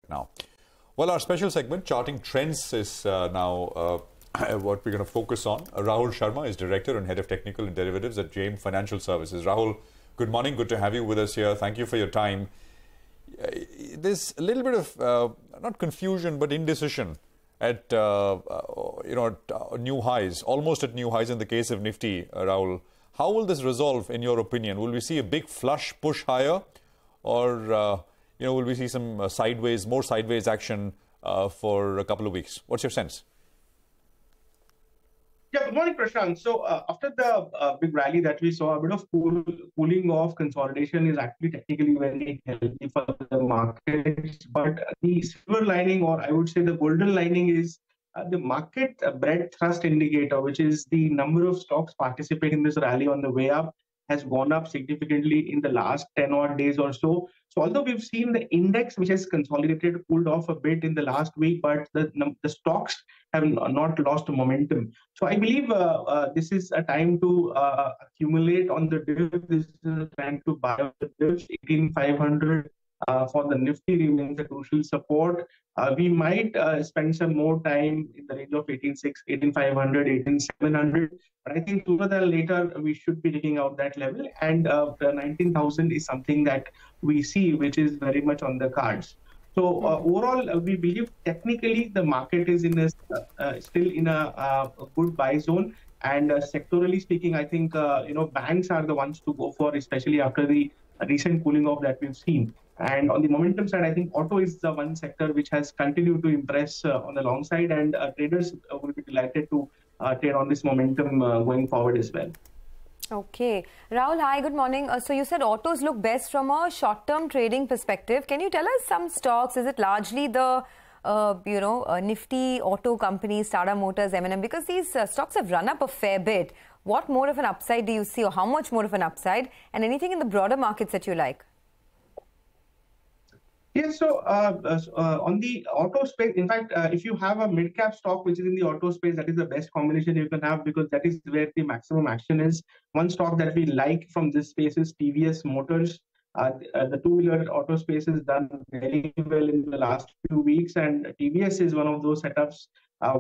now. Well, our special segment, Charting Trends, is now what we're going to focus on. Rahul Sharma is Director and Head of Technical and Derivatives at JM Financial Services. Rahul, good morning. Good to have you with us here. Thank you for your time. There's a little bit of, not confusion, but indecision at, new highs, almost at new highs in the case of Nifty, Rahul. How will this resolve, in your opinion? Will we see a big flush push higher, or will we see some more sideways action for a couple of weeks? What's your sense? Yeah, good morning, Prashant. So after the big rally that we saw, a bit of cooling off consolidation is actually technically very healthy for the markets. But the silver lining, or I would say the golden lining, is the market breadth thrust indicator, which is the number of stocks participating in this rally on the way up, has gone up significantly in the last 10 odd days or so. So although we've seen the index, which has consolidated, cooled off a bit in the last week, but the stocks have not lost momentum. So I believe this is a time to accumulate on the dip. This is a time to buy on the dips. 18,500 for the Nifty remains a crucial support. We might spend some more time in the range of 18,500, 18,700. But I think sooner than later, we should be taking out that level. And 19,000 is something that we see, which is very much on the cards. So overall, we believe technically the market is still in a good buy zone. And sectorally speaking, I think banks are the ones to go for, especially after the recent cooling off that we've seen. And on the momentum side, I think auto is the one sector which has continued to impress on the long side, and traders will be delighted to trade on this momentum going forward as well. Okay. Rahul, hi, good morning. So you said autos look best from a short-term trading perspective. Can you tell us some stocks? Is it largely the, Nifty auto companies, Tata Motors, M&M? Because these stocks have run up a fair bit. What more of an upside do you see, or how much more of an upside? And anything in the broader markets that you like? Yes, so on the auto space, in fact, if you have a mid-cap stock which is in the auto space, that is the best combination you can have, because that is where the maximum action is. One stock that we like from this space is TVS Motors. The two-wheeler auto space has done very well in the last few weeks, and TVS is one of those setups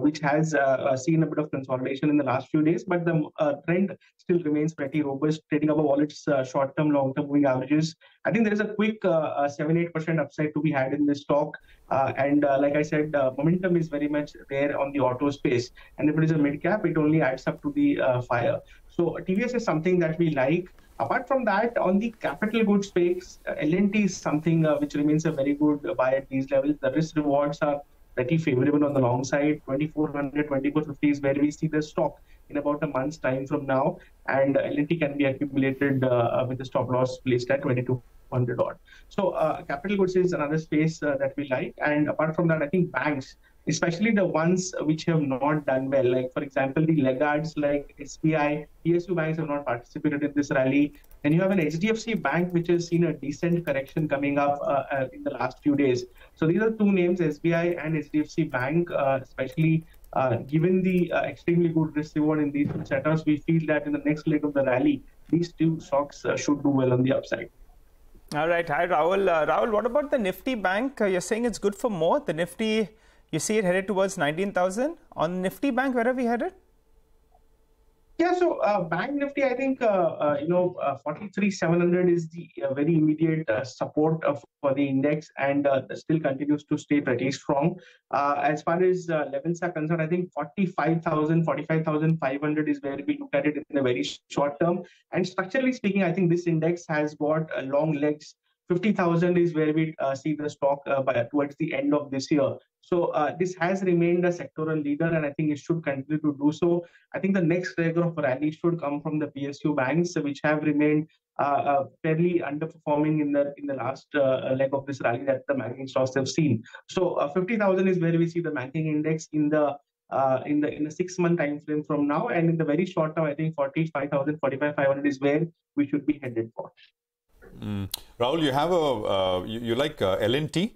which has seen a bit of consolidation in the last few days, but the trend still remains pretty robust, trading above all its short-term, long-term moving averages. I think there is a quick 7-8% upside to be had in this stock. And like I said, momentum is very much there on the auto space. And if it is a mid-cap, it only adds up to the fire. So TVS is something that we like. Apart from that, on the capital goods space, L&T is something which remains a very good buy at these levels. The risk rewards are pretty favorable on the long side. 2,400, 2,450 is where we see the stock in about a month's time from now, and L&T can be accumulated with the stop loss placed at 2,200 odd. So capital goods is another space that we like, and apart from that, I think banks, especially the ones which have not done well, like for example the laggards like SBI, PSU banks have not participated in this rally. Then you have an HDFC Bank which has seen a decent correction coming up in the last few days. So these are two names, SBI and HDFC Bank, especially given the extremely good risk reward in these two setups. We feel that in the next leg of the rally, these two stocks should do well on the upside. All right. Hi, Rahul. Rahul, what about the Nifty Bank? You're saying it's good for more. The Nifty, you see it headed towards 19,000. On Nifty Bank, where are we headed? Yeah, so Bank Nifty, I think 43,700 is the very immediate support for the index, and still continues to stay pretty strong. As far as levels are concerned, I think 45,000, 45,500 is where we look at it in the very short term. And structurally speaking, I think this index has got long legs. 50,000 is where we see the stock towards the end of this year. So this has remained a sectoral leader, and I think it should continue to do so. I think the next leg of rally should come from the PSU banks, which have remained fairly underperforming in the last leg of this rally that the banking stocks have seen. So 50,000 is where we see the banking index in the 6-month time frame from now, and in the very short term, I think 45,000, 45,500 is where we should be headed for. Rahul, you have you like L&T?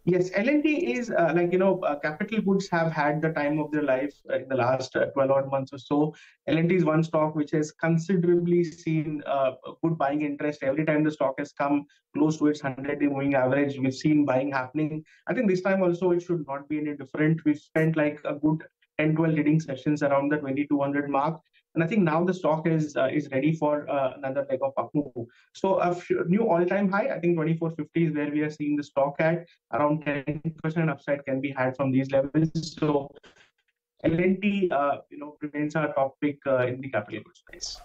Yes, L&T is capital goods have had the time of their life in the last 12 odd months or so. L&T is one stock which has considerably seen good buying interest. Every time the stock has come close to its 100-day moving average, we've seen buying happening. I think this time also it should not be any different. We've spent like a good 10-12 trading sessions around the 2200 mark. And I think now the stock is ready for another leg of up move. So a new all-time high, I think 2450 is where we are seeing the stock at. Around 10% upside can be had from these levels. So L&T, remains our top pick in the capital goods space.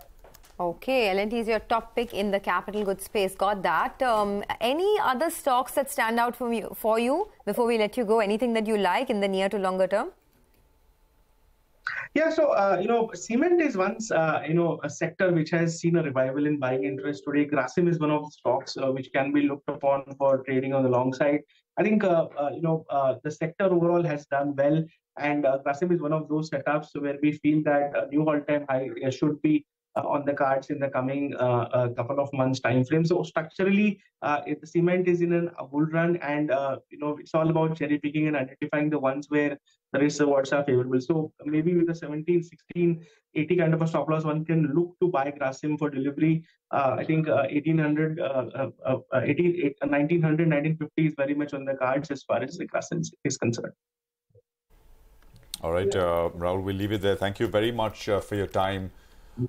Okay, L&T is your top pick in the capital goods space. Got that. Any other stocks that stand out for you before we let you go? Anything that you like in the near to longer term? Yeah, so, cement is once, a sector which has seen a revival in buying interest today. Grasim is one of the stocks which can be looked upon for trading on the long side. I think, the sector overall has done well, and Grasim is one of those setups where we feel that a new all-time high should be on the cards in the coming couple of months time frame. So structurally, the cement is in a bull run, and it's all about cherry picking and identifying the ones where the risk rewards are favorable. So maybe with a 17, 16, 80 kind of a stop loss, one can look to buy Grasim for delivery. I think 1900, 1950 is very much on the cards as far as the Grasim is concerned. All right, Rahul, we'll leave it there. Thank you very much for your time.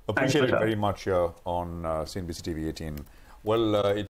Appreciate it very much on CNBC TV 18. Well,